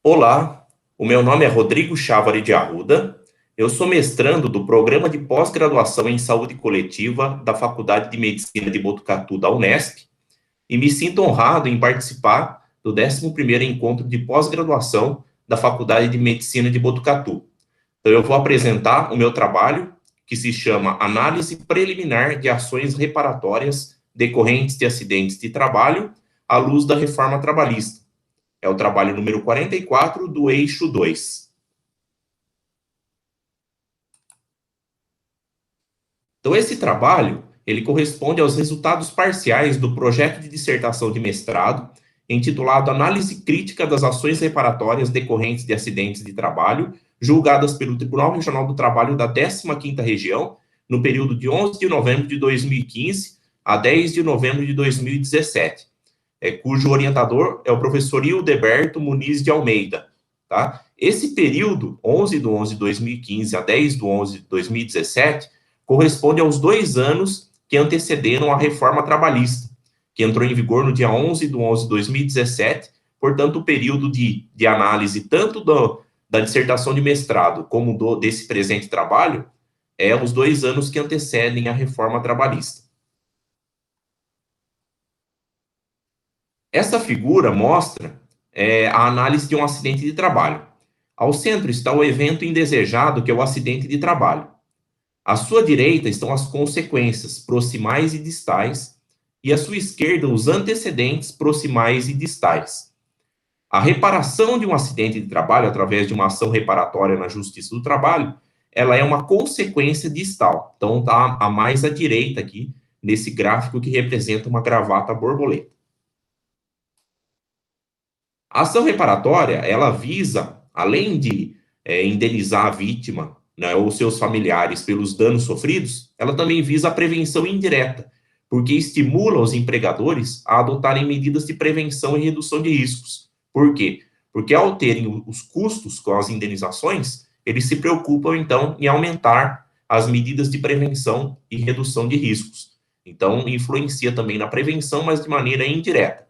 Olá, o meu nome é Rodrigo Chávari de Arruda. Eu sou mestrando do Programa de Pós-Graduação em Saúde Coletiva da Faculdade de Medicina de Botucatu da Unesp e me sinto honrado em participar do 11º Encontro de Pós-Graduação da Faculdade de Medicina de Botucatu. Então, eu vou apresentar o meu trabalho, que se chama Análise Preliminar de Ações Reparatórias Decorrentes de Acidentes de Trabalho à luz da Reforma Trabalhista. É o trabalho número 44 do eixo 2. Então, esse trabalho, ele corresponde aos resultados parciais do projeto de dissertação de mestrado, intitulado Análise Crítica das Ações Reparatórias Decorrentes de Acidentes de Trabalho, julgadas pelo Tribunal Regional do Trabalho da 15ª Região, no período de 11 de novembro de 2015 a 10 de novembro de 2017. Cujo orientador é o professor Hildeberto Muniz de Almeida. Tá? Esse período, 11 de 11 de 2015 a 10 de 11 de 2017, corresponde aos 2 anos que antecederam a reforma trabalhista, que entrou em vigor no dia 11 de 11 de 2017, portanto, o período de análise tanto da dissertação de mestrado como desse presente trabalho é os 2 anos que antecedem a reforma trabalhista. Essa figura mostra a análise de um acidente de trabalho. Ao centro está o evento indesejado, que é o acidente de trabalho. À sua direita estão as consequências proximais e distais, e à sua esquerda os antecedentes proximais e distais. A reparação de um acidente de trabalho através de uma ação reparatória na Justiça do Trabalho, ela é uma consequência distal. Então, está a mais à direita aqui, nesse gráfico que representa uma gravata borboleta. A ação reparatória, ela visa, além de indenizar a vítima, né, ou seus familiares pelos danos sofridos, ela também visa a prevenção indireta, porque estimula os empregadores a adotarem medidas de prevenção e redução de riscos. Por quê? Porque ao terem os custos com as indenizações, eles se preocupam, então, em aumentar as medidas de prevenção e redução de riscos. Então, influencia também na prevenção, mas de maneira indireta.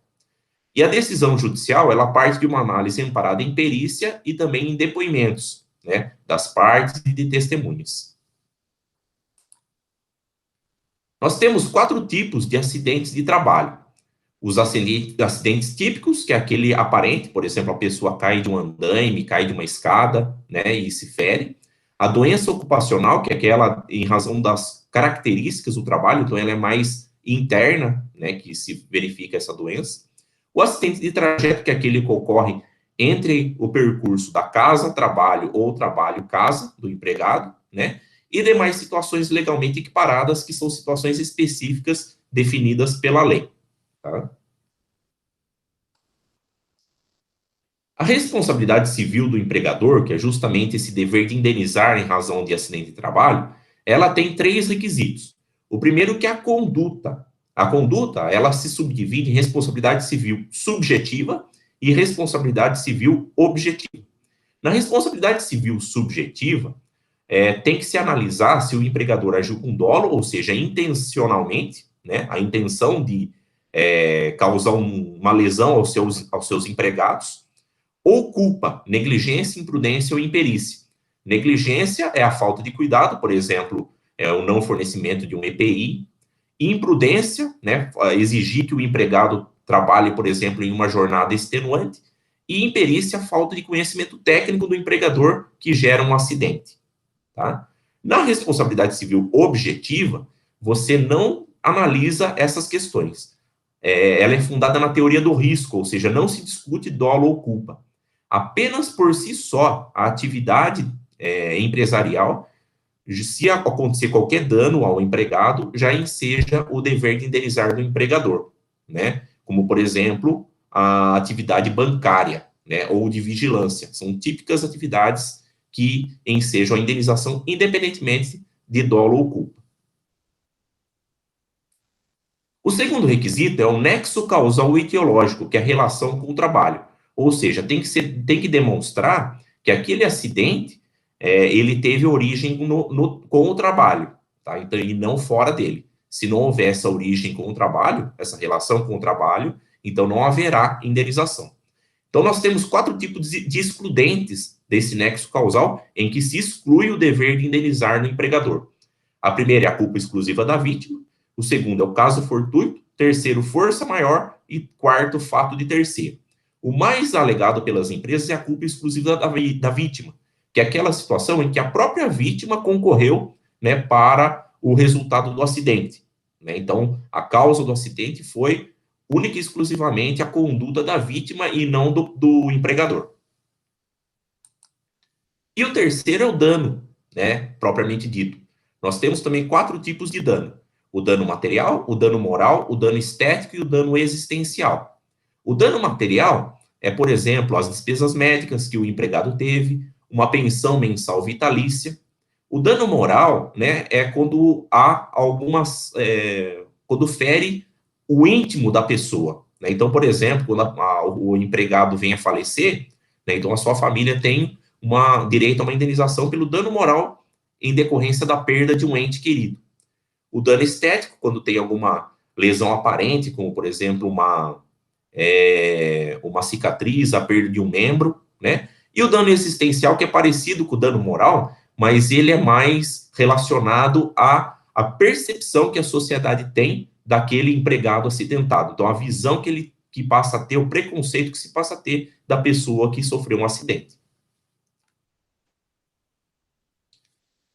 E a decisão judicial, ela parte de uma análise amparada em perícia e também em depoimentos, né, das partes e de testemunhas. Nós temos 4 tipos de acidentes de trabalho. Os acidentes típicos, que é aquele aparente, por exemplo, a pessoa cai de um andaime, cai de uma escada, né, e se fere. A doença ocupacional, que é aquela em razão das características do trabalho, então ela é mais interna, né, que se verifica essa doença. O acidente de trajeto, que é aquele que ocorre entre o percurso da casa-trabalho ou trabalho-casa do empregado, né? E demais situações legalmente equiparadas, que são situações específicas definidas pela lei. Tá? A responsabilidade civil do empregador, que é justamente esse dever de indenizar em razão de acidente de trabalho, ela tem 3 requisitos. O primeiro que é a conduta. A conduta, ela se subdivide em responsabilidade civil subjetiva e responsabilidade civil objetiva. Na responsabilidade civil subjetiva, tem que se analisar se o empregador agiu com dolo, ou seja, intencionalmente, né, a intenção de causar uma lesão aos seus empregados, ou culpa, negligência, imprudência ou imperícia. Negligência é a falta de cuidado, por exemplo, o não fornecimento de um EPI. Imprudência, né, exigir que o empregado trabalhe, por exemplo, em uma jornada extenuante. E imperícia, falta de conhecimento técnico do empregador que gera um acidente. Tá? Na responsabilidade civil objetiva, você não analisa essas questões. Ela é fundada na teoria do risco, ou seja, não se discute dolo ou culpa. Apenas por si só, a atividade empresarial, se acontecer qualquer dano ao empregado, já enseja o dever de indenizar do empregador, né? Como, por exemplo, a atividade bancária, né? Ou de vigilância. São típicas atividades que ensejam a indenização, independentemente de dolo ou culpa. O segundo requisito é o nexo causal etiológico, que é a relação com o trabalho. Ou seja, tem que demonstrar que aquele acidente ele teve origem com o trabalho, tá? Então, e não fora dele. Se não houver essa origem com o trabalho, essa relação com o trabalho, então não haverá indenização. Então, nós temos 4 tipos de excludentes desse nexo causal em que se exclui o dever de indenizar no empregador. A primeira é a culpa exclusiva da vítima, o segundo é o caso fortuito, terceiro, força maior e quarto, fato de terceiro. O mais alegado pelas empresas é a culpa exclusiva da vítima, que é aquela situação em que a própria vítima concorreu, né, para o resultado do acidente. Né? Então, a causa do acidente foi única e exclusivamente a conduta da vítima e não do empregador. E o terceiro é o dano, né, propriamente dito. Nós temos também 4 tipos de dano: o dano material, o dano moral, o dano estético e o dano existencial. O dano material é, por exemplo, as despesas médicas que o empregado teve, uma pensão mensal vitalícia. O dano moral, né, é quando há quando fere o íntimo da pessoa. Né? Então, por exemplo, quando o empregado vem a falecer, né, então a sua família tem direito a uma indenização pelo dano moral em decorrência da perda de um ente querido. O dano estético, quando tem alguma lesão aparente, como, por exemplo, uma cicatriz, a perda de um membro, né? E o dano existencial, que é parecido com o dano moral, mas ele é mais relacionado à percepção que a sociedade tem daquele empregado acidentado. Então, a visão que passa a ter, o preconceito que se passa a ter da pessoa que sofreu um acidente.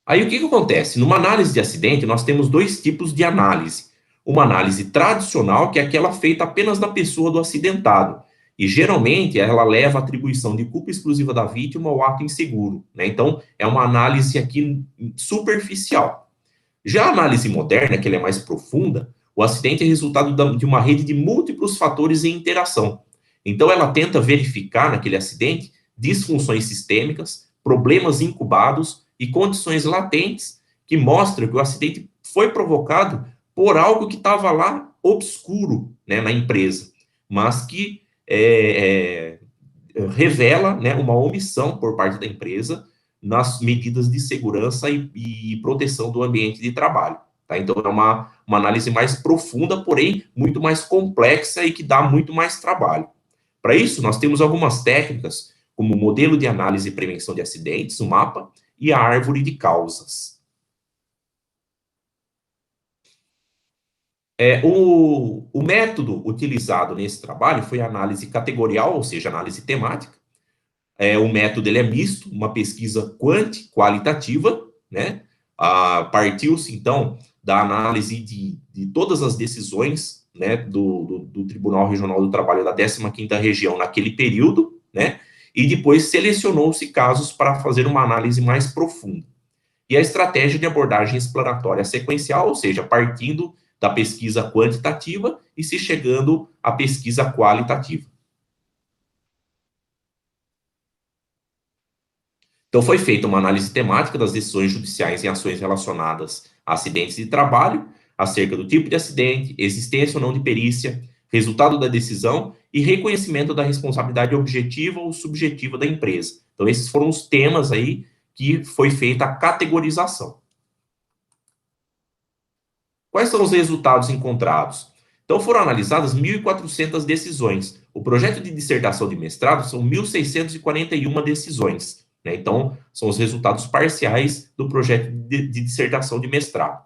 Aí o que acontece? Numa análise de acidente, nós temos 2 tipos de análise. Uma análise tradicional, que é aquela feita apenas da pessoa do acidentado. E geralmente ela leva a atribuição de culpa exclusiva da vítima ao ato inseguro. Né? Então, é uma análise aqui superficial. Já a análise moderna, que ela é mais profunda, o acidente é resultado de uma rede de múltiplos fatores em interação. Então, ela tenta verificar naquele acidente disfunções sistêmicas, problemas incubados e condições latentes que mostram que o acidente foi provocado por algo que estava lá obscuro, né, na empresa, mas que revela, né, uma omissão por parte da empresa nas medidas de segurança e proteção do ambiente de trabalho. Tá? Então, é uma análise mais profunda, porém muito mais complexa e que dá muito mais trabalho. Para isso, nós temos algumas técnicas, como o modelo de análise e prevenção de acidentes, o MAPA, e a árvore de causas. O método utilizado nesse trabalho foi a análise categorial, ou seja, análise temática. O método ele é misto, uma pesquisa qualitativa, né? Partiu-se, então, da análise de todas as decisões, né, do Tribunal Regional do Trabalho da 15ª Região naquele período, né? E depois selecionou-se casos para fazer uma análise mais profunda. E a estratégia de abordagem exploratória sequencial, ou seja, partindo da pesquisa quantitativa e se chegando à pesquisa qualitativa. Então, foi feita uma análise temática das decisões judiciais em ações relacionadas a acidentes de trabalho, acerca do tipo de acidente, existência ou não de perícia, resultado da decisão e reconhecimento da responsabilidade objetiva ou subjetiva da empresa. Então, esses foram os temas aí que foi feita a categorização. Quais são os resultados encontrados? Então, foram analisadas 1.400 decisões. O projeto de dissertação de mestrado são 1.641 decisões. Né? Então, são os resultados parciais do projeto de dissertação de mestrado.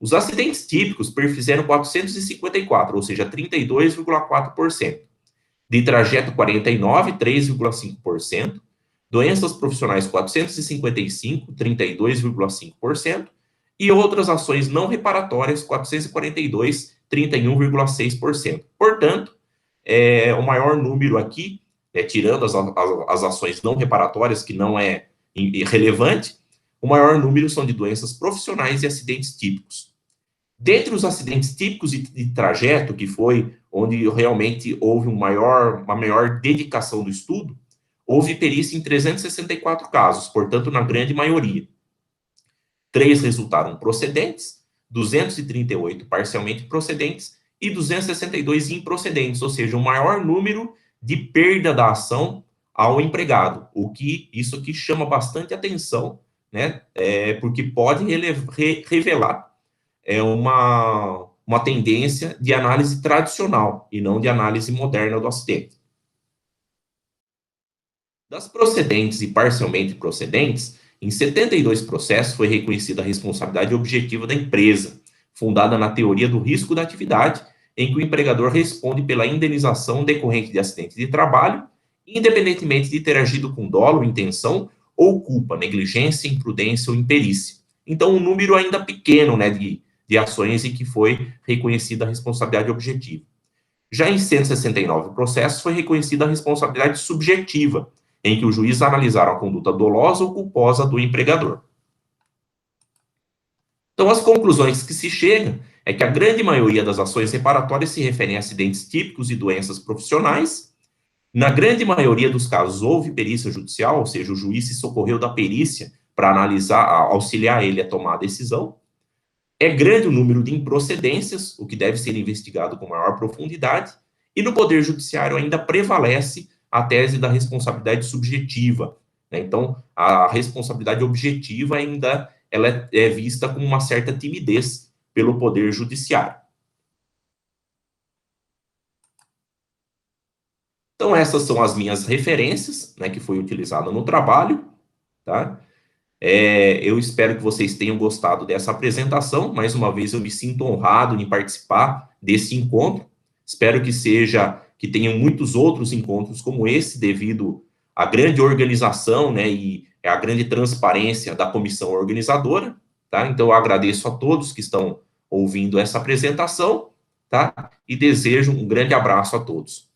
Os acidentes típicos perfizeram 454, ou seja, 32,4%. De trajeto, 49, 3,5%. Doenças profissionais, 455, 32,5%. E outras ações não reparatórias, 442, 31,6%. Portanto, o maior número aqui, tirando as ações não reparatórias, que não é relevante, o maior número são de doenças profissionais e acidentes típicos. Dentre os acidentes típicos de trajeto, que foi onde realmente houve uma maior dedicação do estudo, houve perícia em 364 casos, portanto, na grande maioria. 3 resultaram procedentes, 238 parcialmente procedentes e 262 improcedentes, ou seja, o maior número de perda da ação ao empregado, isso aqui chama bastante atenção, né, porque pode revelar uma tendência de análise tradicional e não de análise moderna do acidente. Das procedentes e parcialmente procedentes, em 72 processos foi reconhecida a responsabilidade objetiva da empresa, fundada na teoria do risco da atividade, em que o empregador responde pela indenização decorrente de acidente de trabalho, independentemente de ter agido com dolo, intenção ou culpa, negligência, imprudência ou imperícia. Então, um número ainda pequeno, né, de ações em que foi reconhecida a responsabilidade objetiva. Já em 169 processos foi reconhecida a responsabilidade subjetiva, em que o juiz analisaram a conduta dolosa ou culposa do empregador. Então, as conclusões que se chega é que a grande maioria das ações reparatórias se referem a acidentes típicos e doenças profissionais. Na grande maioria dos casos, houve perícia judicial, ou seja, o juiz se socorreu da perícia para analisar, auxiliar ele a tomar a decisão. É grande o número de improcedências, o que deve ser investigado com maior profundidade, e no Poder Judiciário ainda prevalece a tese da responsabilidade subjetiva, né? Então, a responsabilidade objetiva ainda ela é vista com uma certa timidez pelo Poder Judiciário. Então, essas são as minhas referências, né, que foi utilizada no trabalho, tá? Eu espero que vocês tenham gostado dessa apresentação. Mais uma vez, eu me sinto honrado em participar desse encontro. Espero que tenham muitos outros encontros como esse, devido à grande organização, né, e à grande transparência da comissão organizadora, tá? Então, eu agradeço a todos que estão ouvindo essa apresentação, tá? E desejo um grande abraço a todos.